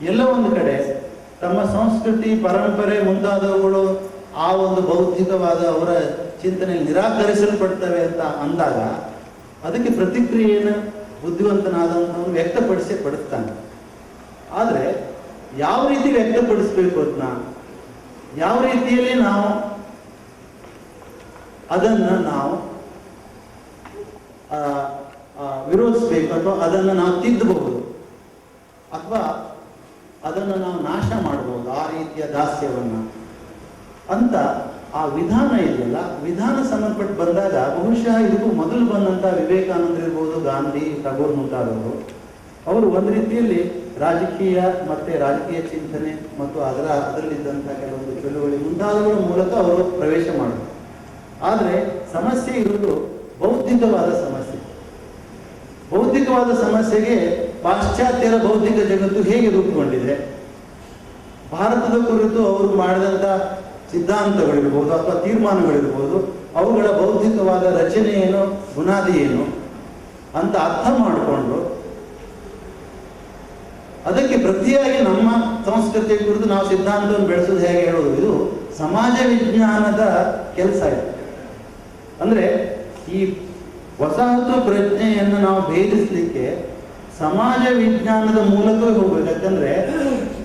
ಎಲ್ಲ ಒಂದು ಕಡೆ ತಮ್ಮ ಸಂಸ್ಕೃತಿ ಪರಂಪರೆ ಮುಂತಾದವುಗಳು ಆ ಒಂದು ಬೌದ್ಧಿಕವಾದ ಅವರ ಚಿಂತನೆಯಲ್ಲಿ ನಿರಾಕರಿಸಲ್ಪಡ್ತವೆ ಅಂತ ಅಂದಾಗ ಅದಕ್ಕೆ ಪ್ರತಿಕ್ರಿಯೆಯನ್ನು ಬುದ್ಧಿವಂತನಾದವನು ವ್ಯಕ್ತಪಡಿಸೇ ಪಡಿಸ್ತಾನೆ. ಆದರೆ ಯಾವ ರೀತಿ ವ್ಯಕ್ತಪಡಿಸ್ಬೇಕು ಅದನ್ನ, ಯಾವ ರೀತಿಯಲ್ಲಿ ನಾವು ಅದನ್ನು ನಾವು ವಿರೋಧಿಸ್ಬೇಕು ಅಥವಾ ಅದನ್ನು ನಾವು ತಿದ್ದಬಹುದು ಅಥವಾ ಅದನ್ನು ನಾವು ನಾಶ ಮಾಡಬಹುದು, ಆ ರೀತಿಯ ದಾಸ್ಯವನ್ನು ಅಂತ ಆ ವಿಧಾನ ಇದೆಯಲ್ಲ, ವಿಧಾನ ಸಂಬಂಧಪಟ್ಟು ಬಂದಾಗ ಬಹುಶಃ ಇದಕ್ಕೂ ಮೊದಲು ಬಂದಂಥ ವಿವೇಕಾನಂದರಿರ್ಬೋದು, ಗಾಂಧಿ, ಟಗೋರ್ ಮುಂತಾದವರು ಅವರು ಒಂದು ರೀತಿಯಲ್ಲಿ ರಾಜಕೀಯ ಮತ್ತು ರಾಜಕೀಯ ಚಿಂತನೆ ಮತ್ತು ಅದರಲ್ಲಿದ್ದಂಥ ಕೆಲವೊಂದು ಚಳುವಳಿ ಮುಂತಾದವುಗಳ ಮೂಲಕ ಅವರು ಪ್ರವೇಶ ಮಾಡಿದರು. ಆದರೆ ಸಮಸ್ಯೆ ಇರುವುದು ಬೌದ್ಧಿಕವಾದ ಸಮಸ್ಯೆ. ಬೌದ್ಧಿಕವಾದ ಸಮಸ್ಯೆಗೆ ಪಾಶ್ಚಾತ್ಯರ ಬೌದ್ಧಿಕ ಜಗತ್ತು ಹೇಗೆ ರೂಪುಗೊಂಡಿದೆ, ಭಾರತದ ಕುರಿತು ಅವರು ಮಾಡಿದಂಥ ಸಿದ್ಧಾಂತಗಳಿರ್ಬೋದು ಅಥವಾ ತೀರ್ಮಾನಗಳಿರ್ಬೋದು, ಅವುಗಳ ಬೌದ್ಧಿಕವಾದ ರಚನೆ ಏನು, ಬುನಾದಿ ಏನು ಅಂತ ಅರ್ಥ ಮಾಡಿಕೊಂಡು ಅದಕ್ಕೆ ಪ್ರತಿಯಾಗಿ ನಮ್ಮ ಸಂಸ್ಕೃತಿಯ ಕುರಿತು ನಾವು ಸಿದ್ಧಾಂತವನ್ನು ಬೆಳೆಸೋದು ಹೇಗೆ ಹೇಳೋದು, ಇದು ಸಮಾಜ ವಿಜ್ಞಾನದ ಕೆಲಸ ಇದೆ. ಅಂದರೆ ಈ ವಸಾಹತು ಪ್ರಜ್ಞೆಯನ್ನು ನಾವು ಭೇದಿಸಲಿಕ್ಕೆ ಸಮಾಜ ವಿಜ್ಞಾನದ ಮೂಲಕವೇ ಹೋಗ್ಬೇಕು. ಯಾಕಂದ್ರೆ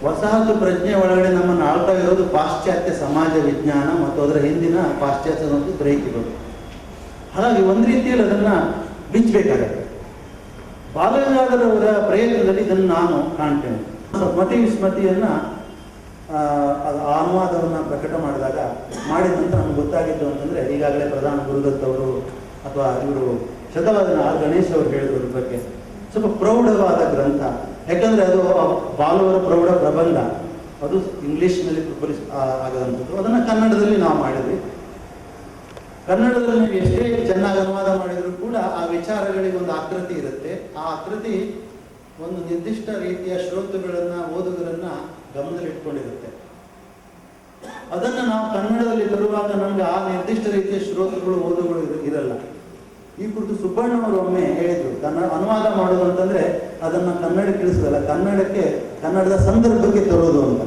ವಸಾಹತು ಪ್ರಜ್ಞೆ ಒಳಗಡೆ ನಮ್ಮನ್ನು ಆಳ್ತಾ ಇರೋದು ಪಾಶ್ಚಾತ್ಯ ಸಮಾಜ ವಿಜ್ಞಾನ ಮತ್ತು ಅದರ ಹಿಂದಿನ ಪಾಶ್ಚಾತ್ಯ ಮತ್ತು ಗ್ರಹಿಕೆಗಳು. ಹಾಗಾಗಿ ಒಂದು ರೀತಿಯಲ್ಲಿ ಅದನ್ನು ಬಿಚ್ಚಬೇಕಾಗತ್ತೆ. ಬಾಲಗಂಗಾಧರವರ ಪ್ರಯತ್ನದಲ್ಲಿ ಇದನ್ನು ನಾನು ಕಾಣ್ತೇನೆ. ಮತಿ ವಿಸ್ಮತಿಯನ್ನು ಅನುವಾದವನ್ನು ಪ್ರಕಟ ಮಾಡಿದ ನಂತರ ನಮ್ಗೆ ಗೊತ್ತಾಗಿದ್ದು ಅಂತಂದರೆ, ಈಗಾಗಲೇ ಪ್ರಧಾನ ಗುರುದತ್ ಅವರು ಅಥವಾ ಇವರು ಶತವಾದನ ಆರ್ ಗಣೇಶ್ ಅವರು ಹೇಳಿದ್ರ ಬಗ್ಗೆ ಸ್ವಲ್ಪ ಪ್ರೌಢವಾದ ಗ್ರಂಥ. ಯಾಕಂದರೆ ಅದು ಬಾಲುವರ ಪ್ರೌಢ ಪ್ರಬಂಧ, ಅದು ಇಂಗ್ಲೀಷ್ನಲ್ಲಿ ಆಗದಂಥದ್ದು. ಅದನ್ನು ಕನ್ನಡದಲ್ಲಿ ನಾವು ಮಾಡಿದ್ವಿ. ಕನ್ನಡದಲ್ಲಿ ನೀವು ಎಷ್ಟೇ ಚೆನ್ನಾಗಿ ಅನುವಾದ ಮಾಡಿದರೂ ಕೂಡ ಆ ವಿಚಾರಗಳಿಗೆ ಒಂದು ಆಕೃತಿ ಇರುತ್ತೆ. ಆ ಆಕೃತಿ ಒಂದು ನಿರ್ದಿಷ್ಟ ರೀತಿಯ ಶ್ರೋತೃಗಳನ್ನು, ಓದುಗರನ್ನು ಗಮನದಲ್ಲಿಟ್ಕೊಂಡಿರುತ್ತೆ. ಅದನ್ನು ನಾವು ಕನ್ನಡದಲ್ಲಿ ತರುವಾಗ ನಮಗೆ ಆ ನಿರ್ದಿಷ್ಟ ರೀತಿಯ ಶ್ರೋತೃಗಳು, ಓದುಗಳು ಇರಲ್ಲ. ಈ ಕುರಿತು ಸುಬ್ಬಣ್ಣವರು ಒಮ್ಮೆ ಹೇಳಿದ್ರು, ಅನುವಾದ ಮಾಡೋದು ಅಂತಂದ್ರೆ ಅದನ್ನು ಕನ್ನಡಕ್ಕೆ ಇಳಿಸೋದಲ್ಲ, ಕನ್ನಡದ ಸಂದರ್ಭಕ್ಕೆ ತರೋದು ಅಂತ.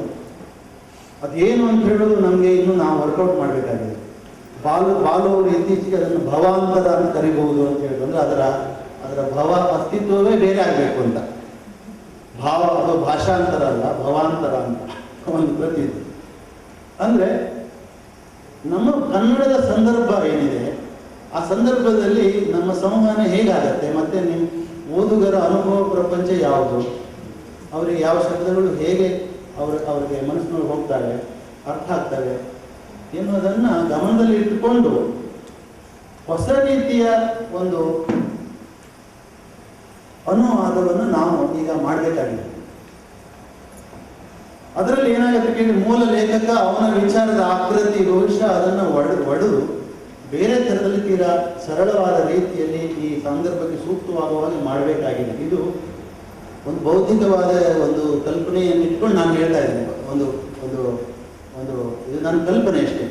ಅದೇನು ಅಂತ ಹೇಳೋದು ನಮಗೆ ಇನ್ನೂ ನಾವು ವರ್ಕೌಟ್ ಮಾಡಬೇಕಾಗಿದೆ. ಬಾಲು ಅವರು ಇತ್ತೀಚೆಗೆ ಅದನ್ನು ಭವಾಂತರ ಅಂತ ಕರಿಬಹುದು ಅಂತ ಹೇಳಿದ್ರು. ಅಂದ್ರೆ ಅದರ ಭವ ಅಸ್ತಿತ್ವವೇ ಬೇರೆ ಆಗಬೇಕು ಅಂತ. ಭಾವ ಅದು ಭಾಷಾಂತರ ಅಲ್ಲ, ಭವಾಂತರ ಅಂತ ಒಂದು ಪ್ರತಿ ಇದೆ. ಅಂದ್ರೆ ನಮ್ಮ ಕನ್ನಡದ ಸಂದರ್ಭ ಏನಿದೆ, ಆ ಸಂದರ್ಭದಲ್ಲಿ ನಮ್ಮ ಸಂವಹನ ಹೇಗಾಗತ್ತೆ, ಮತ್ತೆ ನಿಮ್ಮ ಓದುಗರ ಅನುಭವ ಪ್ರಪಂಚ ಯಾವುದು, ಅವರಿಗೆ ಯಾವ ಶಬ್ದಗಳು ಹೇಗೆ ಅವ್ರಿಗೆ ಮನಸ್ಸಿನೊಳಗೆ ಹೋಗ್ತವೆ, ಅರ್ಥ ಆಗ್ತವೆ ಎನ್ನುವುದನ್ನು ಗಮನದಲ್ಲಿ ಇಟ್ಟುಕೊಂಡು ಹೊಸ ರೀತಿಯ ಒಂದು ಅನುವಾದವನ್ನು ನಾವು ಈಗ ಮಾಡಬೇಕಾಗಿದೆ. ಅದರಲ್ಲಿ ಏನಾಗುತ್ತೆ ಕೇಳಿ, ಮೂಲ ಲೇಖಕ ಅವನ ವಿಚಾರದ ಆಕೃತಿ ಬಹುಶಃ ಅದನ್ನು ಒಡೆದು ಬೇರೆ ಥರದಲ್ಲಿ ತೀರಾ ಸರಳವಾದ ರೀತಿಯಲ್ಲಿ ಈ ಸಂದರ್ಭಕ್ಕೆ ಸೂಕ್ತವಾಗುವಾಗಿ ಮಾಡಬೇಕಾಗಿದೆ. ಇದು ಒಂದು ಬೌದ್ಧಿಕವಾದ ಒಂದು ಕಲ್ಪನೆಯನ್ನು ಇಟ್ಕೊಂಡು ನಾನು ಹೇಳ್ತಾ ಇದ್ದೇನೆ. ಒಂದು ಒಂದು ಒಂದು ಇದು ನನ್ನ ಕಲ್ಪನೆ ಅಷ್ಟೇ.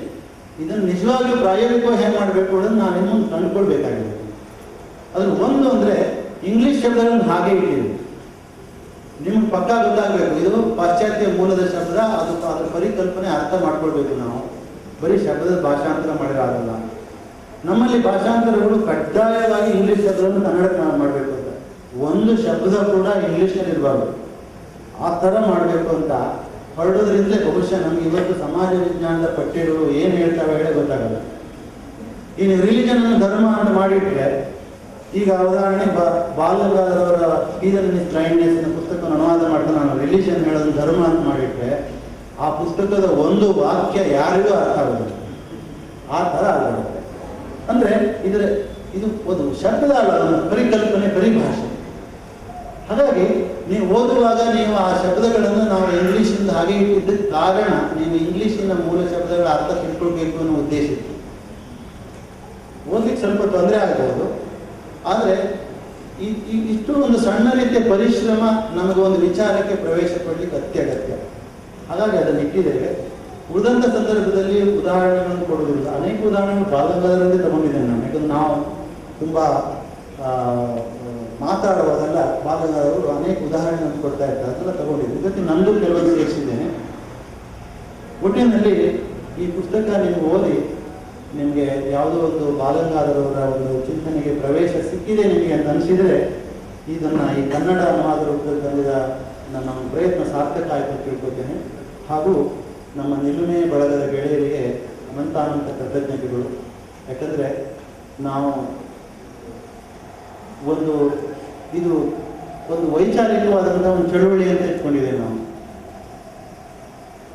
ಇದನ್ನು ನಿಜವಾಗಿಯೂ ಪ್ರಾಯೋಗಿಕವಾಗಿ ಹೇಗೆ ಮಾಡಬೇಕು ಅನ್ನೋದು ನಾವಿನ್ನೂ ಕಂಡುಕೊಳ್ಬೇಕಾಗಿದೆ. ಅದ್ರ ಒಂದು ಅಂದರೆ ಇಂಗ್ಲೀಷ್ ಶಬ್ದಗಳನ್ನು ಹಾಗೆ ಇಟ್ಟಿದ್ದೀವಿ. ನಿಮ್ಗೆ ಪಕ್ಕಾ ಗೊತ್ತಾಗಬೇಕು, ಇದು ಪಾಶ್ಚಾತ್ಯ ಮೂಲದ ಶಬ್ದ, ಅದ್ರ ಪರಿಕಲ್ಪನೆ ಅರ್ಥ ಮಾಡ್ಕೊಳ್ಬೇಕು. ನಾವು ಬರೀ ಶಬ್ದದ ಭಾಷಾಂತರ ಮಾಡಿರಾಗಲ್ಲ. ನಮ್ಮಲ್ಲಿ ಭಾಷಾಂತರಗಳು ಕಡ್ಡಾಯವಾಗಿ ಇಂಗ್ಲೀಷ್ ಶಬ್ದವನ್ನು ಕನ್ನಡಕ್ಕೆ ನಾವು ಮಾಡಬೇಕು ಅಂತ, ಒಂದು ಶಬ್ದ ಕೂಡ ಇಂಗ್ಲೀಷ್ನಲ್ಲಿ ಇರಬಾರ್ದು, ಆ ಥರ ಮಾಡಬೇಕು ಅಂತ ಹೊರಡೋದ್ರಿಂದಲೇ ಬಹುಶಃ ನಮ್ಗೆ ಇವತ್ತು ಸಮಾಜ ವಿಜ್ಞಾನದ ಪಠ್ಯಗಳು ಏನು ಹೇಳ್ತಾವೆ ಹೇಳೇ ಗೊತ್ತಾಗಲ್ಲ. ಇನ್ನು ರಿಲಿಜನ್ ಧರ್ಮ ಅಂತ ಮಾಡಿಟ್ರೆ, ಈಗ ಉದಾಹರಣೆ ಬಾಲಗಂಗಾಧರವರ ಪೀಸನ್ನೆಸ್ ಬ್ಲೈಂಡ್ನೆಸ್ ಪುಸ್ತಕವನ್ನು ಅನುವಾದ ಮಾಡ್ತಾ ನಾನು ರಿಲಿಜನ್ ಹೇಳೋದು ಧರ್ಮ ಅಂತ ಮಾಡಿಟ್ರೆ, ಆ ಪುಸ್ತಕದ ಒಂದು ವಾಕ್ಯ ಯಾರಿಗೂ ಅರ್ಥ ಆಗೋದಿಲ್ಲ. ಆ ಥರ ಆಗಿರುತ್ತೆ. ಅಂದರೆ ಇದು ಒಂದು ಶಬ್ದ ಅಲ್ಲ, ಒಂದು ಪರಿಕಲ್ಪನೆ, ಪರಿಭಾಷೆ. ಹಾಗಾಗಿ ನೀವು ಓದುವಾಗ ನೀವು ಆ ಶಬ್ದಗಳನ್ನು ನಾವು ಇಂಗ್ಲೀಷಿಂದ ಹಾಗೆ ಇಟ್ಟಿದ್ದಕ್ಕೆ ಕಾರಣ ನೀವು ಇಂಗ್ಲೀಷಿನ ಮೂಲ ಶಬ್ದಗಳ ಅರ್ಥ ತಿಳ್ಕೊಳ್ಬೇಕು ಅನ್ನೋ ಉದ್ದೇಶ ಇತ್ತು. ಓದಲಿಕ್ಕೆ ಸ್ವಲ್ಪ ತೊಂದರೆ ಆಗ್ಬೋದು, ಆದರೆ ಇಷ್ಟು ಒಂದು ಸಣ್ಣ ರೀತಿಯ ಪರಿಶ್ರಮ ನಮಗೊಂದು ವಿಚಾರಕ್ಕೆ ಪ್ರವೇಶ ಪಡಲಿಕ್ಕೆ ಅತ್ಯಗತ್ಯ. ಹಾಗಾಗಿ ಅದನ್ನು ಇಟ್ಟಿದ್ದೇವೆ. ಉಳಿದಂಥ ಸಂದರ್ಭದಲ್ಲಿ ಉದಾಹರಣೆಗಳನ್ನು ಕೊಡೋದಿಲ್ಲ. ಅನೇಕ ಉದಾಹರಣೆಗಳು ಬಾಲಗಂಗಾಧರರಲ್ಲೇ ತಗೊಂಡಿದ್ದೇನೆ ನಾನು. ಯಾಕಂದ್ರೆ ನಾವು ತುಂಬ ಮಾತಾಡುವಾಗೆಲ್ಲ ಬಾಲಗಾರರು ಅನೇಕ ಉದಾಹರಣೆಗಳನ್ನು ಕೊಡ್ತಾ ಇರ್ತಾರೆ, ಅದೆಲ್ಲ ತಗೊಂಡಿದ್ದೀನಿ. ಇವತ್ತು ನಂದು ಕೆಲವೊಂದು ಸೇರಿಸಿದ್ದೇನೆ. ಒಟ್ಟಿನಲ್ಲಿ ಈ ಪುಸ್ತಕ ನೀವು ಓದಿ ನಿಮಗೆ ಯಾವುದೋ ಒಂದು ಬಾಲಗಾರರವರ ಒಂದು ಚಿಂತನೆಗೆ ಪ್ರವೇಶ ಸಿಕ್ಕಿದೆ ನಿಮಗೆ ಅಂತ ಅನಿಸಿದರೆ ಇದನ್ನು ಈ ಕನ್ನಡ ಅನುವಾದ ರೂಪದಲ್ಲಿ ತಂದಿದ ನನ್ನ ಪ್ರಯತ್ನ ಸಾರ್ಥಕ ಆಯಿತು ಅಂತ ತಿಳ್ಕೊತೇನೆ. ಹಾಗೂ ನಮ್ಮ ನಿಲುಮೆ ಬಳಗದ ಗೆಳೆಯರಿಗೆ ಅನಂತ ಕೃತಜ್ಞತೆಗಳು. ಯಾಕಂದರೆ ನಾವು ಇದು ಒಂದು ವೈಚಾರಿಕವಾದಂಥ ಒಂದು ಚಳುವಳಿ ಅಂತ ಇಟ್ಕೊಂಡಿದ್ದೇವೆ ನಾವು.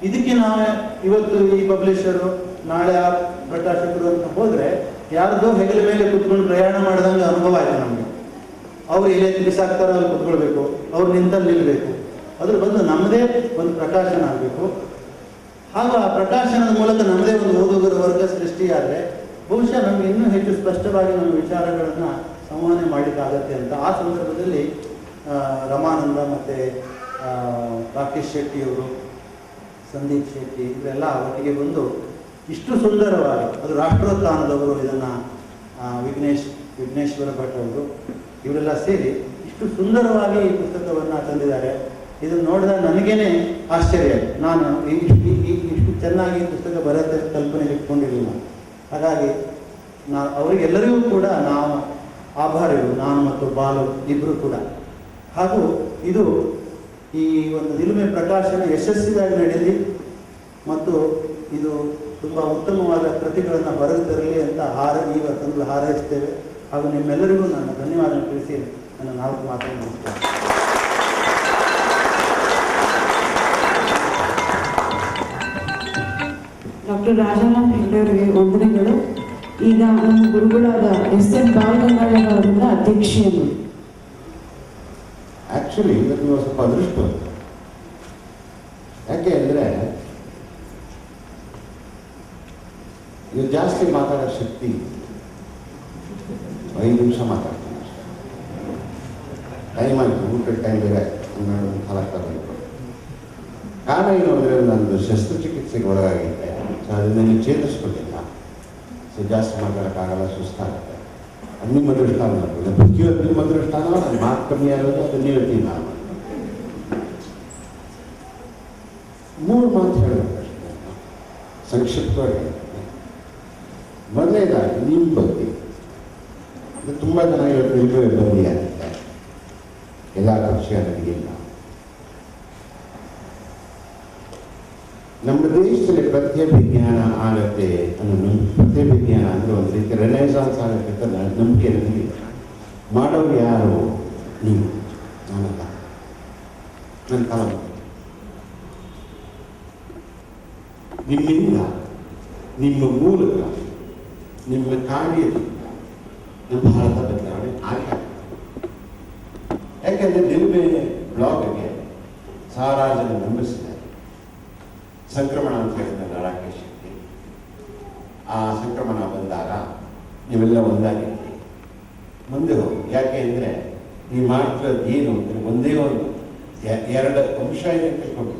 ಇದಕ್ಕೆ ನಾವು ಇವತ್ತು ಈ ಪಬ್ಲಿಷರು ನಾಳೆ ಆ ಪ್ರಕಾಶಕರು ಅಂತ ಹೋದರೆ ಯಾರ್ದೋ ಹೆಗಲ ಮೇಲೆ ಕುತ್ಕೊಂಡು ಪ್ರಯಾಣ ಮಾಡಿದಂಗೆ ಅನುಭವ ಆಯಿತು ನಮಗೆ. ಅವ್ರು ಎಲ್ಲೇ ಬಿಸಾಕ್ತಾರೋ ಅಲ್ಲಿ ಕುತ್ಕೊಳ್ಬೇಕು, ಅವ್ರು ನಿಂತಲ್ಲಿ ನಿಲ್ಲಬೇಕು. ಅದ್ರ ಬದಲು ನಮ್ಮದೇ ಒಂದು ಪ್ರಕಾಶನ ಆಗಬೇಕು. ಹಾಗೂ ಆ ಪ್ರಕಾಶನದ ಮೂಲಕ ನಮ್ಮದೇ ಒಂದು ಓದುಗರ ವರ್ಗ ಸೃಷ್ಟಿಯಾದರೆ ಬಹುಶಃ ನಮಗೆ ಇನ್ನೂ ಹೆಚ್ಚು ಸ್ಪಷ್ಟವಾಗಿ ನಮ್ಮ ವಿಚಾರಗಳನ್ನು ಸಂವಹನೆ ಮಾಡಲಿಕ್ಕಾಗತ್ತೆ ಅಂತ ಆ ಸಂದರ್ಭದಲ್ಲಿ ರಮಾನಂದ ಮತ್ತು ರಾಕೇಶ್ ಶೆಟ್ಟಿಯವರು, ಸಂದೀಪ್ ಶೆಟ್ಟಿ ಇವರೆಲ್ಲ ಒಟ್ಟಿಗೆ ಬಂದು ಇಷ್ಟು ಸುಂದರವಾಗಿ, ಅದು ರಾಷ್ಟ್ರೋತ್ಥಾನದವರು ಇದನ್ನು ವಿಘ್ನೇಶ್ವರ ಭಟ್ ಅವರು ಇವರೆಲ್ಲ ಸೇರಿ ಇಷ್ಟು ಸುಂದರವಾಗಿ ಈ ಪುಸ್ತಕವನ್ನು ತಂದಿದ್ದಾರೆ. ಇದನ್ನು ನೋಡಿದಾಗ ನನಗೇನೆ ಆಶ್ಚರ್ಯ. ನಾನು ಇಷ್ಟು ಚೆನ್ನಾಗಿ ಪುಸ್ತಕ ಬರುತ್ತೆ ಕಲ್ಪನೆ ಇಟ್ಕೊಂಡಿರಲಿಲ್ಲ. ಹಾಗಾಗಿ ಅವರಿಗೆಲ್ಲರಿಗೂ ಕೂಡ ನಾವು ಆಭಾರಿಗಳು, ನಾನು ಮತ್ತು ಬಾಲು ಇಬ್ಬರು ಕೂಡ. ಹಾಗೂ ಇದು ಈ ಒಂದು ನಿಲುಮೆ ಪ್ರಕಾಶನ ಯಶಸ್ವಿಯಾಗಿ ನಡೆಯಲಿ ಮತ್ತು ಇದು ತುಂಬ ಉತ್ತಮವಾದ ಕೃತಿಗಳನ್ನು ಹೊರಗೆ ತರಲಿ ಅಂತ ಇವತ್ತೊಂದು ಹಾರೈಸ್ತೇವೆ. ಹಾಗೂ ನಿಮ್ಮೆಲ್ಲರಿಗೂ ನನ್ನ ಧನ್ಯವಾದ ತಿಳಿಸಿ ನನ್ನ 4 ಮಾತನ್ನು ಮುಗಿಸ್ತೇನೆ. ಡಾಕ್ಟರ್ ರಾಜಾರಾಮ್ ಹೆಗ್ಡೆ ಅವರಿಗೆ ವಂದನೆಗಳು. ಈಗ ನಮ್ಮ ಗುರುಗಳಾದ ಎಸ್.ಎನ್. ಬಾಲಗಂಗಾಧರ ಅವರಿಂದ ಅಧ್ಯಕ್ಷೀಯರು. ಆ್ಯಕ್ಚುಲಿ ನೀವು ಸ್ವಲ್ಪ ಅದೃಷ್ಟ. ಯಾಕೆ ಅಂದರೆ ಇದು ಜಾಸ್ತಿ ಮಾತಾಡೋ ಶಕ್ತಿ 5 ನಿಮಿಷ ಮಾತಾಡ್ತೀನಿ ಅಷ್ಟೇ. ಟೈಮ್ ಆಯಿತು, ಊಟದ ಟೈಮ್ ಬೇರೆ 12 ಕಾಲಕ್ಕಾಗಲ್ಲ. ಕಾರಣ ಏನು ಅಂದರೆ ನಂದು ಶಸ್ತ್ರಚಿಕಿತ್ಸೆಗೆ ಒಳಗಾಗಿದ್ದೆ. ಸೊ ಅದನ್ನ ನೀವು ಚೇತರಿಸ್ಕೊಟ್ಟಿಲ್ಲ. ಸೊ ಜಾಸ್ತಿ ಮಾತಾಡೋಕ್ಕಾಗಲ್ಲ, ಸುಸ್ತಾಗುತ್ತೆ. ಅದು ನಿಮ್ಮ ಅದೃಷ್ಟ ಅನ್ನೋದು ಪ್ರತಿಯೊಂದು ನಿಮ್ಮ ಅದೃಷ್ಟನೋ. ನನ್ನ ಮಾತು ಕಮ್ಮಿ ಆಗೋದು ಅದನ್ನ ಹೇಳ್ತೀನಿ ನಾನು. 3 ಮಾತು ಹೇಳಬೇಕಷ್ಟೇ, ಸಂಕ್ಷಿಪ್ತವಾಗಿ ಹೇಳ್ತೀನಿ. ಮೊದಲನೇದಾಗಿ ನಿಮ್ಮ ಬಗ್ಗೆ ಇದು ತುಂಬ ಜನ ಇವತ್ತು ಬಂದಿ ಆಗುತ್ತೆ. ಎಲ್ಲ ವಿಷಯ ನನಗಿಲ್ಲ. ನಮ್ಮ ದೇಶದಲ್ಲಿ ಪ್ರತ್ಯಭಿಜ್ಞಾನ ಆಗತ್ತೆ ಅನ್ನೋ ಪ್ರತ್ಯಭಿಜ್ಞಾನ ಅಂದರೆ ಒಂದು ರೀತಿ ರೆನೆಸಾನ್ಸ್ ಆಗತ್ತೆ ಅಂತ ನಂಬಿಕೆ ನನಗೆ. ಮಾಡೋರು ಯಾರು? ನೀವು, ನಾನಲ್ಲ. ನನ್ನ ಕಾಲ ನಿಮ್ಮಿಂದ, ನಿಮ್ಮ ಮೂಲಕ, ನಿಮ್ಮ ಕಾರ್ಯದಿಂದ ನಮ್ಮ ಭಾರತ ಬದಲಾವಣೆ ಆಗ. ಯಾಕೆಂದರೆ ನಿಲುಮೆ ಬ್ಲಾಗ್ಗೆ ಸಾವಿರಾರು ಜನ ನಂಬಿಸಿದ್ದಾರೆ. ಸಂಕ್ರಮಣ ಅಂತ ಹೇಳಿದ್ನಲ್ಲ ರಾಕೇಶ್ ಶೆಟ್ಟಿ, ಆ ಸಂಕ್ರಮಣ ಬಂದಾಗ ನೀವೆಲ್ಲ ಒಂದಾಗಿರ್ತೀವಿ, ಮುಂದೆ ಹೋಗಿ. ಯಾಕೆ ಅಂದರೆ ನೀವು ಮಾಡ್ತಿರೋದು ಏನು ಅಂದರೆ ಒಂದೇ ಒಂದು 2 ಅಂಶ ಇದೆ ಅಂತ ತಿಳ್ಕೊಂಡು.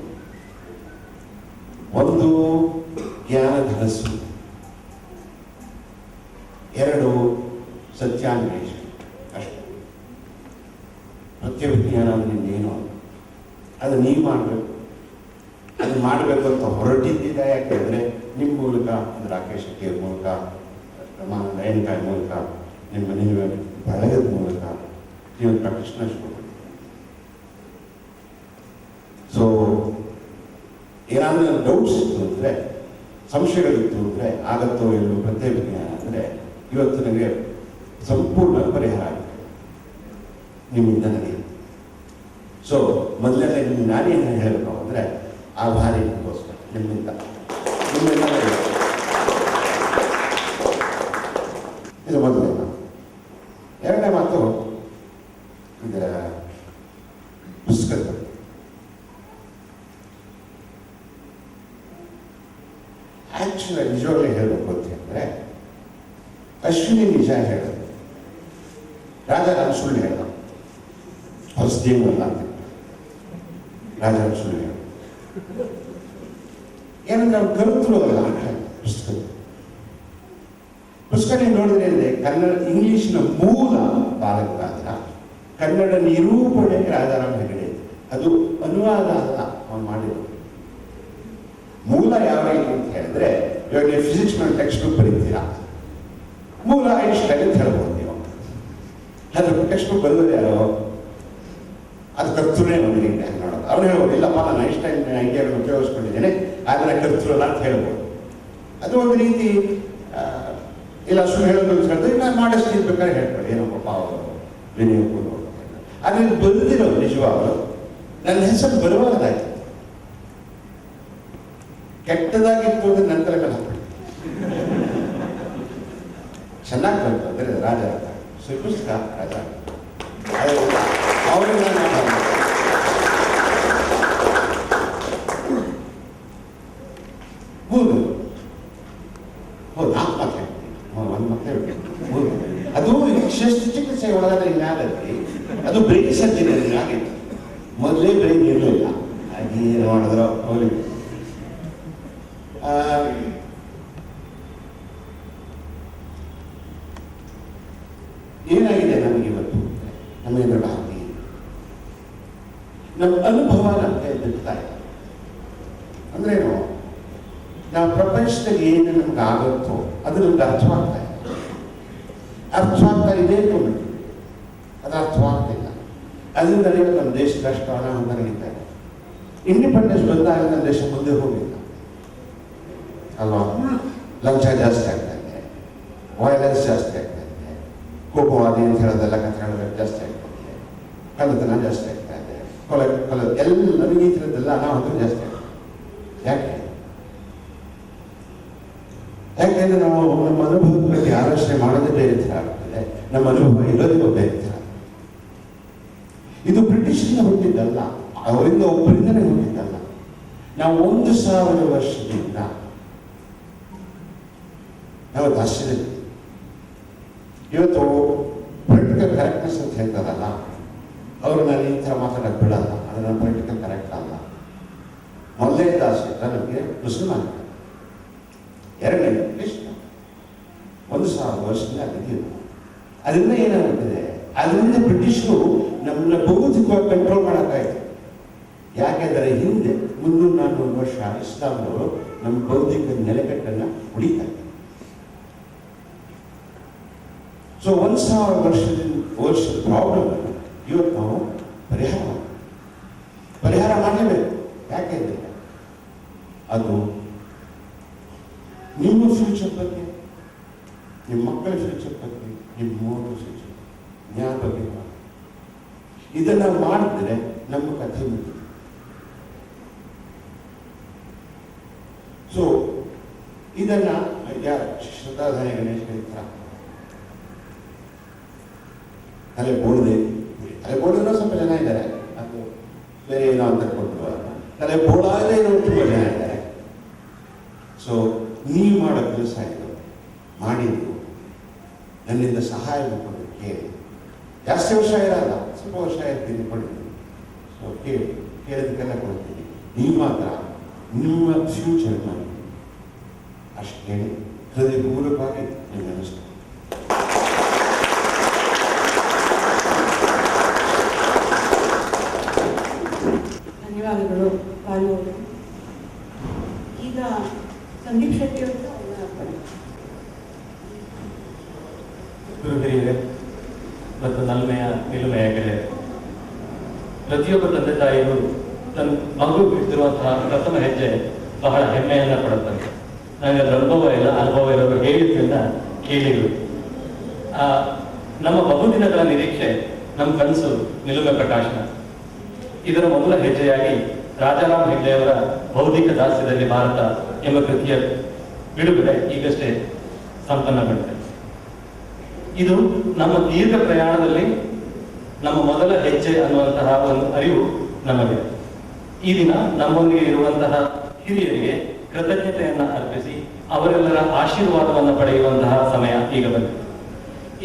ಒಂದು ಜ್ಞಾನದ ಹಸು, 2 ಸತ್ಯಾನ್ವೇಷ. ಅಷ್ಟು ಪ್ರತ್ಯವಿಜ್ಞಾನ ಅಂದ್ರೆ ಏನು ಅದು ನೀವು ಮಾಡಬೇಕು. ಅದು ಮಾಡಬೇಕು ಅಂತ ಹೊರಟಿದ್ದ. ಯಾಕೆಂದರೆ ನಿಮ್ಮ ಮೂಲಕ, ರಾಕೇಶ್ ಶೆಟ್ಟಿಯವ್ರ ಮೂಲಕ, ರೇಣುಕಾಯಿ ಮೂಲಕ, ನಿಮ್ಮ ಬಳಗದ ಮೂಲಕ ನೀವು ಪ್ರಕಟಣೆ ಶುರು ಮಾಡಿ. ಸೊ ಏನಾದರೂ ಡೌಟ್ಸ್ ಇತ್ತು ಅಂದರೆ, ಸಂಶಯಗಳಿತ್ತು ಅಂದರೆ, ಆಗತ್ತೋ ಎಲ್ಲೋ ಪ್ರತ್ಯವಿಜ್ಞಾನ ಅಂದರೆ ಇವತ್ತು ನನಗೆ ಸಂಪೂರ್ಣ ಪರಿಹಾರ ಆಗಿದೆ ನಿಮ್ಮಿಂದ ನನಗೆ. ಸೊ ಮೊದಲನೇ ನಿಮ್ಗೆ ನಾನೇನು ಹೇಳಬೇಕು ಅಂದರೆ ಆಭಾರಿ ನಿಮಗೋಸ್ಕರ, ನಿಮ್ಮಿಂದ ಇದು ಮೊದಲನೇ ಮಾತು. 2ನೇ ಮಾತು ಇದರ ಪುಸ್ತಕ. ಆ್ಯಕ್ಚುಲಿ ನಿಜವಾಗ್ಲೂ ಹೇಳಬೇಕು ಅಂತ ಹೇಳಿದ್ರೆ, ಅಶ್ವಿನಿ ನಿಜ ಹೇಳೋದು, ರಾಜಾರಾಮ್ ಸುಳ್ಳು ಹೇಳೋದು. ಹೊಸದೇನಲ್ಲ ಅಂತ ರಾಜಾರಾಮ್ ಸುಳ್ಳು ಹೇಳೋದು. ಏನಂದ್ರೆ ನಾವು ಕಲಿತಿರೋದಲ್ಲ ಪುಸ್ತಕ ನೀವು ನೋಡಿದ್ರೆ ಕನ್ನಡ ಇಂಗ್ಲಿಷ್ನ ಮೂಲ ಬಾಲಗಂಗಾಧರ, ಕನ್ನಡ ನಿರೂಪಣೆ ರಾಜಾರಾಮ್ ಹೆಗಡೆ. ಅದು ಅನುವಾದ ಅಲ್ಲ ಅವನು ಮಾಡಿರೋದು. ಮೂಲ ಯಾವ ರೀತಿ ಅಂತ ಹೇಳಿದ್ರೆ, ಇವಾಗ ನೀವು ಫಿಸಿಕ್ಸ್ ಮೇಲೆ ಟೆಕ್ಸ್ಟ್ ಬುಕ್ ಬರೀತೀರಾ, ಮೂಲ ಐನ್ಸ್ಟೈನ್ ಅಂತ ಹೇಳ್ಬೋದು ನೀವು. ಅದ್ರ ಟೆಕ್ಸ್ಟ್ ಬುಕ್ ಬರೆಯೋದು ಯಾರೋ, ಅದು ಕರ್ತೃನೇ ಅವನಿಗೆ ನೋಡೋದು. ಅವ್ನು ಹೇಳ್ಬೋದು, ಇಲ್ಲಪ್ಪ ನಾನು ಐನ್ಸ್ಟೈನ್ ಐಡಿಯಾಗಳನ್ನು ಉಪಯೋಗಿಸ್ಕೊಂಡಿದ್ದೇನೆ, ಅದನ್ನ ಕರ್ತೃ ಅಲ್ಲ ಅಂತ ಹೇಳ್ಬೋದು. ಅದು ಒಂದು ರೀತಿ ಇಲ್ಲ ಸುಮ್ಮನೆ ಹೇಳೋದು ಅಂತ ಹೇಳಿದ್ರೆ, ನಾನು ಮಾಡಿಸ್ತಿ ಬೇಕಾದ್ರೆ ಹೇಳ್ಕೊಳ್ಳಿ, ಏನೋ ಪಾಪ ಅವರು ವಿನಯ ನೋಡ್ತಾರೆ. ಆದರೆ ಬರೆದಿರೋ ನಿಜವಾಗಲು ನನ್ನ ಹೆಸರು ಬರುವಾಗದಾಯ್ತು, ಕೆಟ್ಟದಾಗಿತ್ತು ಅಂದ್ರೆ ನಂತರ ಮೇಲೆ ಹಾಕ್ಬಿಟ್ಟು ಚೆನ್ನಾಗಿ ಬಂತು ಅಂದರೆ ರಾಜ ಶ್ರೀಕೃಷ್ಣ ರಾಜ ಅವರಿಂದ ಮೂರು ನಾಲ್ಕು ಮಾತು ಒಂದು ಮತ್ತೆ ಅದು ಶಸ್ತ್ರಚಿಕಿತ್ಸೆ ಒಳಗಾದ ಮ್ಯಾಲಲ್ಲಿ ಅದು ಬ್ರೈನ್ ಸರ್ಜರಿ ಆಗಿತ್ತು. ಮೊದಲೇ ಬ್ರೈನ್ ಇರಲಿಲ್ಲ, ಹಾಗೆ ಮಾಡಿದ್ರು ಅವರಿಗೆ. ಏನಾಗಿದೆ ನಮಗೆ ಇವತ್ತು, ನಮ್ಮ ಎದುರು ಹಾಕಿ ನಮ್ಮ ಅನುಭವ ನಮಗೆ ಬಿಡ್ತಾ ಇದೆ. ಅಂದ್ರೇನು, ನಾವು ಪ್ರಪಂಚದಲ್ಲಿ ಏನು ನಮ್ಗೆ ಆಗುತ್ತೋ ಅದು ನಮ್ಗೆ ಅರ್ಥವಾಗ್ತಾ ಇದೆ. ಅರ್ಥವಾಗ್ತಾ ಇದೆ ಅಂದ್ಕೊಂಡು ಅದು ಅರ್ಥವಾಗ್ತಿಲ್ಲ. ಅದರಿಂದ ನಮ್ಮ ದೇಶದ ಅಷ್ಟು ಅನಾಹುತ ನಡೀತಾ ಇದೆ. ಇಂಡಿಪೆಂಡೆನ್ಸ್ ಬಂದಾಗ ನಮ್ಮ ದೇಶ ಮುಂದೆ ಹೋಗಿಲ್ಲ ಅಲ್ವಾ? ಲಂಚ ಜಾಸ್ತಿ ಆಗ್ತಾ ಇದೆ, ವೈಲೆನ್ಸ್ ಜಾಸ್ತಿ ಆಗ್ತಾ ಇದೆ, ಕೋಪವಾದಿ ಅಂತ ಹೇಳೋದೆಲ್ಲ ಕಥೆ ಹೇಳೋದು ಜಾಸ್ತಿ ಆಗ್ತಾ ಇದೆ, ಕಳ್ಳತನ ಜಾಸ್ತಿ ಆಗ್ತಾ ಇದೆ, ಕೊಲೆ ಎಲ್ಲ ಈ ಥರದ್ದೆಲ್ಲ ಅನಾಹುತ ಜಾಸ್ತಿ ಆಗ್ತದೆ. ಯಾಕೆಂದ್ರೆ ನಾವು ನಮ್ಮ ಅನುಭವದ ಬಗ್ಗೆ ಆಲೋಚನೆ ಮಾಡೋದೇ ಬೇರೆ ಥರ ಆಗ್ತದೆ, ನಮ್ಮ ಅನುಭವ ಇರೋದೇ ಬೇರೆ ಥರ. ಇದು ಬ್ರಿಟಿಷರಿಂದ ಹುಟ್ಟಿದ್ದಲ್ಲ, ಅವರಿಂದ ಒಬ್ಬರಿಂದನೇ ಹುಟ್ಟಿದ್ದಲ್ಲ. ನಾವು 1000 ವರ್ಷದಿಂದ ನಾವು ಆಶ್ಚರ್ಯ. ಇವತ್ತು ಪೊಲಿಟಿಕಲ್ ಕರೆಕ್ಟ್ನೆಸ್ ಅಂತ ಹೇಳ್ತಾರಲ್ಲ, ಅವರು ನಾನು ಈ ಥರ ಮಾತಾಡೋದು ಬಿಡಲ್ಲ, ಅದು ನನ್ನ ಪೊಲಿಟಿಕಲ್ ಕರೆಕ್ಟ್ ಅಲ್ಲ. ಮೊದಲನೇ ದಾಸೆ ನಮಗೆ ಮುಸಲ್ಮಾನ, ಎರಡನೇ ಕೃಷ್ಣ. 1000 ವರ್ಷದಿಂದ ಅದಿದೆಯಲ್ಲ. ಅದರಿಂದ ಏನಾಗುತ್ತದೆ, ಅದರಿಂದ ಬ್ರಿಟಿಷರು ನಮ್ಮನ್ನ ಬೌದ್ಧಿಕವಾಗಿ ಕಂಟ್ರೋಲ್ ಮಾಡೋಕ್ಕಾಯ್ತು. ಯಾಕೆಂದರೆ ಹಿಂದೆ 300-400 ವರ್ಷ ಇಸ್ಲಾಂನವರು ನಮ್ಮ ಬೌದ್ಧಿಕ ನೆಲೆಗಟ್ಟನ್ನು ಉಳಿತಾರೆ. ಸೊ 1000 ವರ್ಷದ ಪ್ರಾಬ್ಲಮ್ ಇವತ್ತು ನಾವು ಪರಿಹಾರ ಮಾಡಲೇಬೇಕು. ಯಾಕೆಂದ್ರೆ ಅದು ನಿಮ್ಮ ಫ್ಯೂಚರ್ ಬಗ್ಗೆ, ನಿಮ್ಮ ಮಕ್ಕಳ ಫ್ಯೂಚರ್ ಬಗ್ಗೆ, ನಿಮ್ಮ ಮೂವರ ಫ್ಯೂಚರ್ ಜ್ಞಾನ ಬಗ್ಗೆ ಇದನ್ನ ಮಾಡಿದ್ರೆ ನಮ್ಮ ಕಥೆ ಮುಗಿದು. ಸೊ ಇದನ್ನ ಶ್ರದ್ಧಾಧಾನ್ಯ ಗಣೇಶ ಹತ್ರ ತಲೆ ಬೋಳದೇ ಸ್ವಲ್ಪ ಜನ ಇದ್ದಾರೆ, ಅದು ಬೇರೆ ಏನೋ ಅಂತ ಕೊಟ್ಟರು. ತಲೆ ಬೋಳಾಗದೇ ಇರೋ ತುಂಬ ಜನ ಇದ್ದಾರೆ. ಸೊ ನೀವು ಮಾಡೋ ಕೆಲಸ ಇದು ಮಾಡಿದ್ದು ನನ್ನಿಂದ ಸಹಾಯ ಮಾಡಿಕೊಂಡು ಕೇಳಿ. ಜಾಸ್ತಿ ವರ್ಷ ಇರಲ್ಲ, ಸ್ವಲ್ಪ ವರ್ಷ ಇರ್ತೀನಿ ಕೊಡ್ತೀನಿ. ಸೊ ಕೇಳಿದಕ್ಕೆಲ್ಲ ಕೊಡ್ತೀನಿ. ನೀವು ಮಾತ್ರ ನಿಮ್ಮ ಫ್ಯೂಚರ್ ಮಾಡಿ ಅಷ್ಟು ಹೇಳಿ ಹೃದಯಪೂರ್ವಕವಾಗಿ ನಿಮಗೆ ಅನಿಸ್ತು. ಧನ್ಯವಾದಗಳು ಪಾಲ್ಗೊಂಡು. ಈಗ ಸಂದೀಪ್ ಶೆಟ್ಟಿ ಅವರು ಗುರುಹಿರಿಯರೇ ಮತ್ತು ನಲ್ಮೆಯ ನಿಲುಮೆಯ ಗೆಳೆಯರು, ಪ್ರತಿಯೊಬ್ಬ ತಂದೆ ತಾಯಿಯರು ತನ್ನ ಮಗು ಬಿಟ್ಟಿರುವಂತಹ ಪ್ರಥಮ ಹೆಜ್ಜೆ ಬಹಳ ಹೆಮ್ಮೆಯನ್ನು ಪಡುತ್ತಾರೆ. ನನಗೆ ಅದರ ಅನುಭವ ಇರೋರು ಹೇಳಿದ್ರಿಂದ ಕೇಳಿದ್ರು. ನಮ್ಮ ಬಹುದಿನಗಳ ನಿರೀಕ್ಷೆ, ನಮ್ಮ ಕನಸು ನಿಲುಮೆ ಪ್ರಕಾಶನ. ಇದರ ಮೊದಲ ಹೆಜ್ಜೆಯಾಗಿ ರಾಜಾರಾಮ್ ಹೆಗ್ಡೆಯವರ ಬೌದ್ಧಿಕ ದಾಸ್ಯದಲ್ಲಿ ಭಾರತ ಎಂಬ ಕೃತಿಯ ಬಿಡುಗಡೆ ಈಗಷ್ಟೇ ಸಂಪನ್ನಗೊಂಡಿದೆ. ಇದು ನಮ್ಮ ದೀರ್ಘ ಪ್ರಯಾಣದಲ್ಲಿ ನಮ್ಮ ಮೊದಲ ಹೆಜ್ಜೆ ಅನ್ನುವಂತಹ ಒಂದು ಅರಿವು ನಮಗೆ. ಈ ದಿನ ನಮ್ಮೊಂದಿಗೆ ಇರುವಂತಹ ಹಿರಿಯರಿಗೆ ಕೃತಜ್ಞತೆಯನ್ನು ಅರ್ಪಿಸಿ ಅವರೆಲ್ಲರ ಆಶೀರ್ವಾದವನ್ನು ಪಡೆಯುವಂತಹ ಸಮಯ ಈಗ ಬಂದಿದೆ.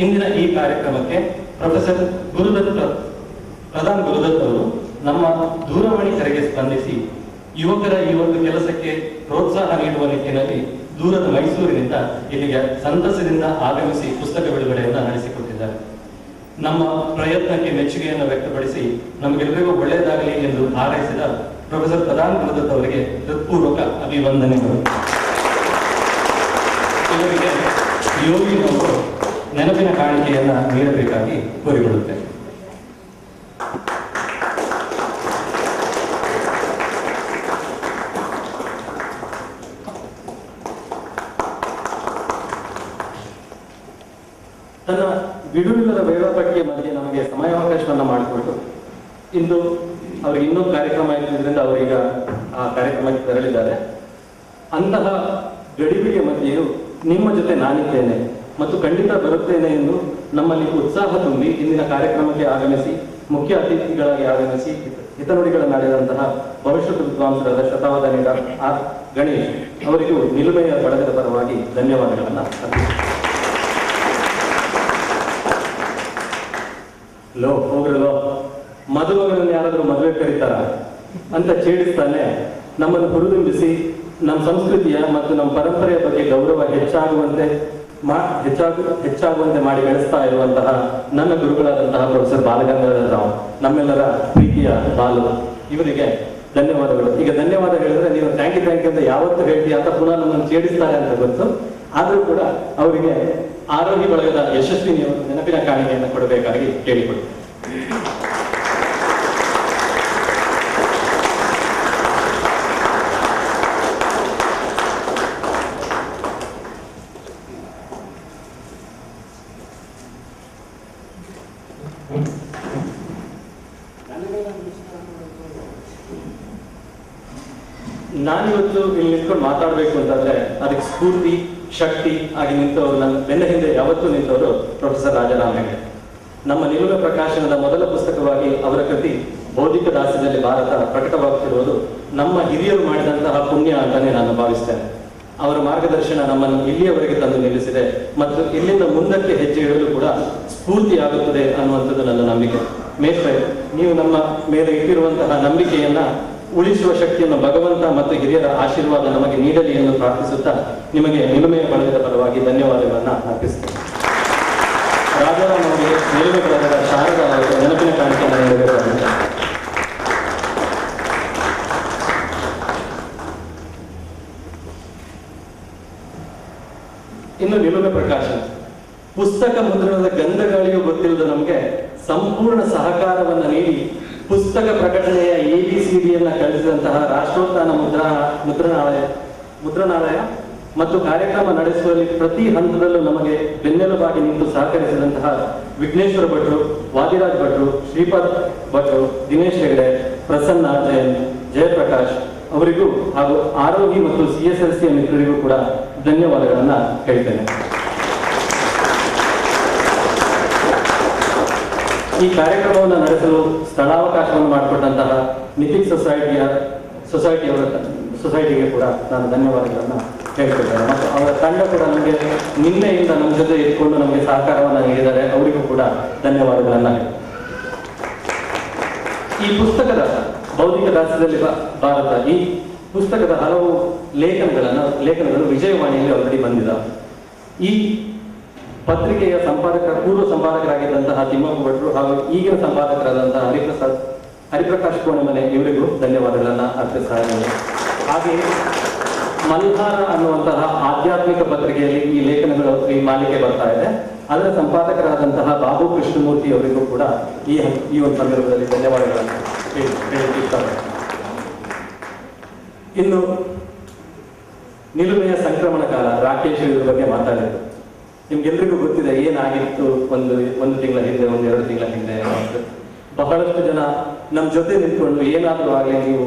ಇಂದಿನ ಈ ಕಾರ್ಯಕ್ರಮಕ್ಕೆ ಪ್ರೊಫೆಸರ್ ಪ್ರಧಾನ್ ಗುರುದತ್ ಅವರು ನಮ್ಮ ದೂರವಾಣಿ ಕರೆಗೆ ಸ್ಪಂದಿಸಿ ಯುವಕರ ಈ ಒಂದು ಕೆಲಸಕ್ಕೆ ಪ್ರೋತ್ಸಾಹ ನೀಡುವ ನಿಟ್ಟಿನಲ್ಲಿ ದೂರದ ಮೈಸೂರಿನಿಂದ ಇಲ್ಲಿಗೆ ಸಂತಸದಿಂದ ಆಗಮಿಸಿ ಪುಸ್ತಕ ಬಿಡುಗಡೆಯನ್ನು ನಡೆಸಿಕೊಟ್ಟಿದ್ದಾರೆ. ನಮ್ಮ ಪ್ರಯತ್ನಕ್ಕೆ ಮೆಚ್ಚುಗೆಯನ್ನು ವ್ಯಕ್ತಪಡಿಸಿ ನಮಗೆಲ್ಲರಿಗೂ ಒಳ್ಳೆಯದಾಗಲಿ ಎಂದು ಹಾರೈಸಿದ ಪ್ರೊಫೆಸರ್ ಪ್ರಧಾನ್ ಗುರುದತ್ ಅವರಿಗೆ ಹೃತ್ಪೂರ್ವಕ ಅಭಿವಂದನೆಗಳು. ಇವರಿಗೆ ಯೋಗಿನವರು ನೆನಪಿನ ಕಾಣಿಕೆಯನ್ನ ನೀಡಬೇಕಾಗಿ ಕೋರಿಕೊಳ್ಳುತ್ತೇನೆ. ತನ್ನ ಬಿಡುವಿಲ್ಲದ ವೇಳಾಪಟ್ಟಿಯ ಮಧ್ಯೆ ನಮಗೆ ಸಮಯಾವಕಾಶವನ್ನು ಮಾಡಿಕೊಟ್ಟು ಇಂದು ಅವರಿಗೆ ಇನ್ನೊಂದು ಕಾರ್ಯಕ್ರಮ ಇದ್ದಿದ್ದರಿಂದ ಅವರೀಗ ಆ ಕಾರ್ಯಕ್ರಮಕ್ಕೆ ತೆರಳಿದ್ದಾರೆ. ಅಂತಹ ಗಡಿಬಿಡಿಯ ಮಧ್ಯೆಯೂ ನಿಮ್ಮ ಜೊತೆ ನಾನಿದ್ದೇನೆ ಮತ್ತು ಖಂಡಿತ ಬರುತ್ತೇನೆ ಎಂದು ನಮ್ಮಲ್ಲಿ ಉತ್ಸಾಹ ತುಂಬಿ ಇಂದಿನ ಕಾರ್ಯಕ್ರಮಕ್ಕೆ ಆಗಮಿಸಿ ಮುಖ್ಯ ಅತಿಥಿಗಳಾಗಿ ಆಗಮಿಸಿ ಹಿತನುಡಿಗಳನ್ನಾಡಿದಂತಹ ಭವಿಷ್ಯದ ವಿದ್ವಾಂಸರಾದ ಶತಾವಧಾನಿ ಡಾಕ್ಟರ್ ಆರ್ ಗಣೇಶ್ ಅವರಿಗೂ ನಿಲುಮೆಯ ಬಳಗದ ಪರವಾಗಿ ಧನ್ಯವಾದಗಳನ್ನು ಅರ್ಪಿಸುತ್ತೇನೆ. ಹೋಗ್ರಲ್ಲೋ ಮದುಮಗಳನ್ನು ಯಾರಾದ್ರೂ ಮದುವೆ ಕರೀತಾರ ಅಂತ ಛೇಡಿಸ್ತಾನೆ ನಮ್ಮನ್ನು ಹುರಿದುಂಬಿಸಿ ನಮ್ಮ ಸಂಸ್ಕೃತಿಯ ಮತ್ತು ನಮ್ಮ ಪರಂಪರೆಯ ಬಗ್ಗೆ ಗೌರವ ಹೆಚ್ಚಾಗುವಂತೆ ಮಾಡಿ ಬೆಳೆಸ್ತಾ ಇರುವಂತಹ ನನ್ನ ಗುರುಗಳಾದಂತಹ ಪ್ರೊಫೆಸರ್ ಬಾಲಗಂಗಾಧರ ರಾವ್, ನಮ್ಮೆಲ್ಲರ ಪ್ರೀತಿಯ ಬಾಲು, ಇವರಿಗೆ ಧನ್ಯವಾದಗಳು. ಈಗ ಧನ್ಯವಾದ ಹೇಳಿದ್ರೆ ನೀವು ಥ್ಯಾಂಕ್ ಯು ಅಂತ ಯಾವತ್ತೂ ಹೇಳ್ತೀಯ ಅಂತ ಪುನಃ ನಮ್ಮನ್ನು ಛೇಡಿಸ್ತಾರೆ ಅಂತ ಗೊತ್ತು. ಆದರೂ ಕೂಡ ಅವರಿಗೆ ಆರೋಗ್ಯ ಬಳಗದ ಯಶಸ್ವಿ ನೆನಪಿನ ಕಾಣಿಕೆಯನ್ನು ಕೊಡಬೇಕಾಗಿ ಕೇಳಿಕೊಡಿ. ನಾನಿವತ್ತು ಇಲ್ಲಿ ನಿಂತ್ಕೊಂಡು ಮಾತಾಡಬೇಕು ಅಂತಂದ್ರೆ ಅದಕ್ಕೆ ಸ್ಫೂರ್ತಿ ಶಕ್ತಿ ಆಗಿ ನಿಂತವರು, ನನ್ನ ಬೆನ್ನ ಹಿಂದೆ ಯಾವತ್ತೂ ನಿಂತವರು ಪ್ರೊಫೆಸರ್ ರಾಜಾರಾಮ್ ಹೆಗ್ಡೆ. ನಮ್ಮ ನಿಲುಮೆ ಪ್ರಕಾಶನದ ಮೊದಲ ಪುಸ್ತಕವಾಗಿ ಅವರ ಕೃತಿ ಬೌದ್ಧಿಕ ದಾಸ್ಯದಲ್ಲಿ ಭಾರತ ಪ್ರಕಟವಾಗುತ್ತಿರುವುದು ನಮ್ಮ ಹಿರಿಯರು ಮಾಡಿದಂತಹ ಪುಣ್ಯ ಅಂತಾನೆ ನಾನು ಭಾವಿಸ್ತೇನೆ. ಅವರ ಮಾರ್ಗದರ್ಶನ ನಮ್ಮನ್ನು ಇಲ್ಲಿಯವರೆಗೆ ತಂದು ನಿಲ್ಲಿಸಿದೆ ಮತ್ತು ಇಲ್ಲಿಂದ ಮುಂದಕ್ಕೆ ಹೆಜ್ಜೆ ಇಡಲು ಕೂಡ ಸ್ಫೂರ್ತಿಯಾಗುತ್ತದೆ ಅನ್ನುವಂಥದ್ದು ನನ್ನ ನಂಬಿಕೆ. ಮೇಷ್ಟ್ರೆ, ನೀವು ನಮ್ಮ ಮೇಲೆ ಇಟ್ಟಿರುವಂತಹ ನಂಬಿಕೆಯನ್ನ ಉಳಿಸುವ ಶಕ್ತಿಯನ್ನು ಭಗವಂತ ಮತ್ತು ಹಿರಿಯರ ಆಶೀರ್ವಾದ ನಮಗೆ ನೀಡಲಿ ಎಂದು ಪ್ರಾರ್ಥಿಸುತ್ತಾ ನಿಮಗೆ ನಿಲುಮೆಯ ಬಳಗದ ಪರವಾಗಿ ಧನ್ಯವಾದಗಳನ್ನು ಅರ್ಪಿಸುತ್ತೇನೆ. ರಾಜಾರಾಮ್ ಅವರಿಗೆ ನಿಲುಮೆ ಬಳಗದ ಶಾರದಾ ಅವರ ನೆನಪಿನ ಕಾಣಿಕೆಯನ್ನು ನೀಡಬೇಕಾಗಿದೆ. ಇನ್ನು ನಿಲುಮೆ ಪ್ರಕಾಶನ ಪುಸ್ತಕ ಮುದ್ರಣದ ಗಂಧಗಾಳಿಯೂ ಗೊತ್ತಿಲ್ಲದ ನಮಗೆ ಸಂಪೂರ್ಣ ಸಹಕಾರವನ್ನು ನೀಡಿ ಪುಸ್ತಕ ಪ್ರಕಟಣೆಯ ABCDಯನ್ನ ಕಳಿಸಿದಂತಹ ರಾಷ್ಟ್ರೋತ್ಥಾನ ಮುದ್ರಣಾಲಯ ಮತ್ತು ಕಾರ್ಯಕ್ರಮ ನಡೆಸುವಲ್ಲಿ ಪ್ರತಿ ಹಂತದಲ್ಲೂ ನಮಗೆ ಬೆನ್ನೆಲುಬಾಗಿ ನಿಂತು ಸಹಕರಿಸಿದಂತಹ ವಿಘ್ನೇಶ್ವರ ಭಟ್ರು, ವಾದಿರಾಜ್ ಭಟ್ರು, ಶ್ರೀಪಾದ್ ಭಟ್ರು, ದಿನೇಶ್ ಹೆಗಡೆ, ಪ್ರಸನ್ನ ಜಯಂತ್, ಜಯಪ್ರಕಾಶ್ ಅವರಿಗೂ ಹಾಗೂ ಆರೋಗ್ಯ ಮತ್ತು CSLC ಮಿತ್ರರಿಗೂ ಕೂಡ ಧನ್ಯವಾದಗಳನ್ನ ಹೇಳ್ತೇನೆ. ಈ ಕಾರ್ಯಕ್ರಮವನ್ನು ನಡೆಸಲು ಸ್ಥಳಾವಕಾಶವನ್ನು ಮಾಡಿಕೊಟ್ಟಂತಹ ನಿತಿಕ್ ಸೊಸೈಟಿಗೆ ಕೂಡ ನಾನು ಧನ್ಯವಾದಗಳನ್ನು ಹೇಳ್ತಿದ್ದೇನೆ. ಮತ್ತು ಅವರ ತಂಡ ಕೂಡ ನಮಗೆ ನಿನ್ನೆಯಿಂದ ನಮ್ಮ ಜೊತೆ ಇಟ್ಕೊಂಡು ನಮಗೆ ಸಹಕಾರವನ್ನು ನೀಡಿದ್ದಾರೆ, ಅವರಿಗೂ ಕೂಡ ಧನ್ಯವಾದಗಳನ್ನು. ಈ ಪುಸ್ತಕದ ಬೌದ್ಧಿಕ ದಾಸ್ಯದಲ್ಲಿ ಭಾರತ, ಈ ಪುಸ್ತಕದ ಹಲವು ಲೇಖನಗಳು ವಿಜಯವಾಣಿಯಲ್ಲಿ ಆಲ್ರೆಡಿ ಬಂದಿದ್ದಾವೆ. ಈ ಪತ್ರಿಕೆಯ ಪೂರ್ವ ಸಂಪಾದಕರಾಗಿದ್ದಂತಹ ತಿಮ್ಮಪ್ಪ ಭಟ್ರು ಹಾಗೂ ಈಗಿನ ಸಂಪಾದಕರಾದಂತಹ ಹರಿಪ್ರಕಾಶ್ ಕೋಣಮನೆ ಇವರಿಗೂ ಧನ್ಯವಾದಗಳನ್ನು ಅರ್ಪಿಸುತ್ತಾರೆ. ಹಾಗೆಯೇ ಮಲ್ಹಾರ ಅನ್ನುವಂತಹ ಆಧ್ಯಾತ್ಮಿಕ ಪತ್ರಿಕೆಯಲ್ಲಿ ಈ ಮಾಲಿಕೆ ಬರ್ತಾ ಇದೆ. ಅದರ ಸಂಪಾದಕರಾದಂತಹ ಬಾಬು ಕೃಷ್ಣಮೂರ್ತಿ ಅವರಿಗೂ ಕೂಡ ಈ ಒಂದು ಸಂದರ್ಭದಲ್ಲಿ ಧನ್ಯವಾದಗಳನ್ನು ಹೇಳುತ್ತಾರೆ. ಇನ್ನು ನಿಲುಮೆಯ ಸಂಕ್ರಮಣ ಕಾಲ, ರಾಕೇಶ್ ಇದ್ರ ಬಗ್ಗೆ ಮಾತಾಡಿದ್ರು. ನಿಮ್ಗೆಲ್ರಿಗೂ ಗೊತ್ತಿದೆ ಏನಾಗಿತ್ತು ಒಂದು ತಿಂಗಳ ಹಿಂದೆ, 1-2 ತಿಂಗಳ ಹಿಂದೆ. ಬಹಳಷ್ಟು ಜನ ನಮ್ಮ ಜೊತೆ ನಿಂತ್ಕೊಂಡು ಏನಾದರೂ ಆಗಲಿ ನೀವು